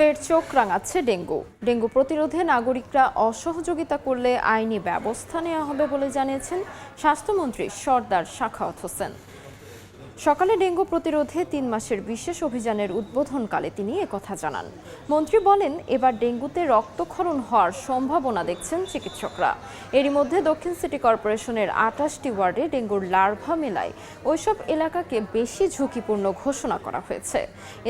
ফের চোখ রাঙাচ্ছে dengue. Dengue প্রতিরোধে নাগরিকরা অসহযোগিতা করলে আইনি ব্যবস্থা নেওয়া হবে বলে জানিয়েছেন স্বাস্থ্যমন্ত্রী সরদার সাখাওয়াত হোসেন। সকালে ডেঙ্গু প্রতিরোধে ৩ মাসের বিশেষ অভিযানের উদ্বোধনকালে তিনি একথা জানান। মন্ত্রী বলেন, এবার ডেঙ্গুতে রক্তক্ষরণ হওয়ার সম্ভাবনা দেখছেন চিকিৎসকরা। এরই মধ্যে দক্ষিণ সিটি কর্পোরেশনের ২৮টি ওয়ার্ডে ডেঙ্গুর লার্ভা মেলায় ওইসব এলাকাকে বেশি ঝুঁকিপূর্ণ ঘোষণা করা হয়েছে।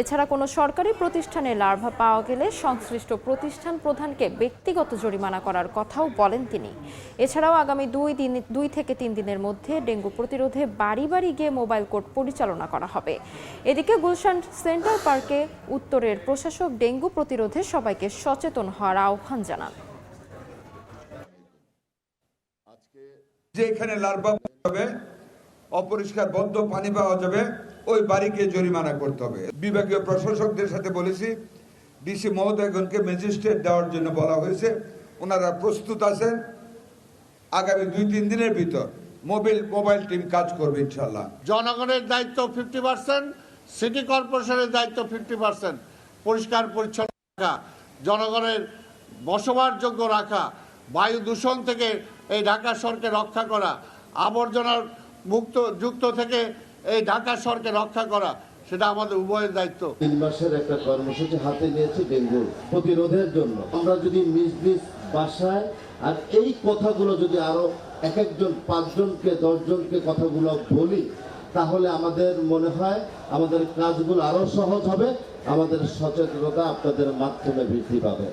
এছাড়া কোনো সরকারি প্রতিষ্ঠানে লার্ভা পাওয়া গেলে সংশ্লিষ্ট প্রতিষ্ঠান প্রধানকে ব্যক্তিগত জরিমানা করার কথাও বলেন তিনি। এছাড়াও আগামী ২ থেকে ৩ দিনের মধ্যে ডেঙ্গু প্রতিরোধে বাড়ি বাড়ি গিয়ে মোবাইল কোর্ট পরিচালনা করা হবে। এদিকে গুলশান সেন্ট্রাল পার্কে উত্তরের প্রশাসক ডেঙ্গু প্রতিরোধে সবাইকে সচেতন হওয়ার আহ্বান জানান। যে এখানে লার্ভা হবে, অপরিষ্কার বদ্ধ পানি পাওয়া যাবে, ওই বাড়িকে জরিমানা করতে হবে। বিভাগীয় প্রশাসকদের সাথে বলেছি, ডিসি মহোদয়গণকে ম্যাজিস্ট্রেট দেওয়ার জন্য বলা হয়েছে। ওনারা প্রস্তুত আছেন। আগামী ২-৩ দিনের ভিতর মোবাইল টিম কাজ করবে ইনশাআল্লাহ। জনগণের দায়িত্ব 50%, সিটি কর্পোরেশনের দায়িত্ব 50%। পরিষ্কার পরিচ্ছন্ন রাখা, জনগণের বসবাসযোগ্য রাখা, বায়ু দূষণ থেকে এই ঢাকা শহরকে রক্ষা করা, আবর্জনার যুক্ত থেকে এই ঢাকা শহরকে রক্ষা করা, সেটা আমাদের উভয়ের দায়িত্ব। ৩ মাসের একটা কর্মসূচি হাতে নিয়েছি ডেঙ্গু প্রতিরোধের জন্য। আমরা যদি নিজ নিজ বাসায় আর এই কথাগুলো যদি আরো একজন ৫ জনকে ১০ জনকে কথাগুলো বলি, তাহলে আমাদের মনে হয় আমাদের কাজগুলো আরো সহজ হবে, আমাদের সচেতনতা আপনাদের মাধ্যমে বৃদ্ধি পাবে।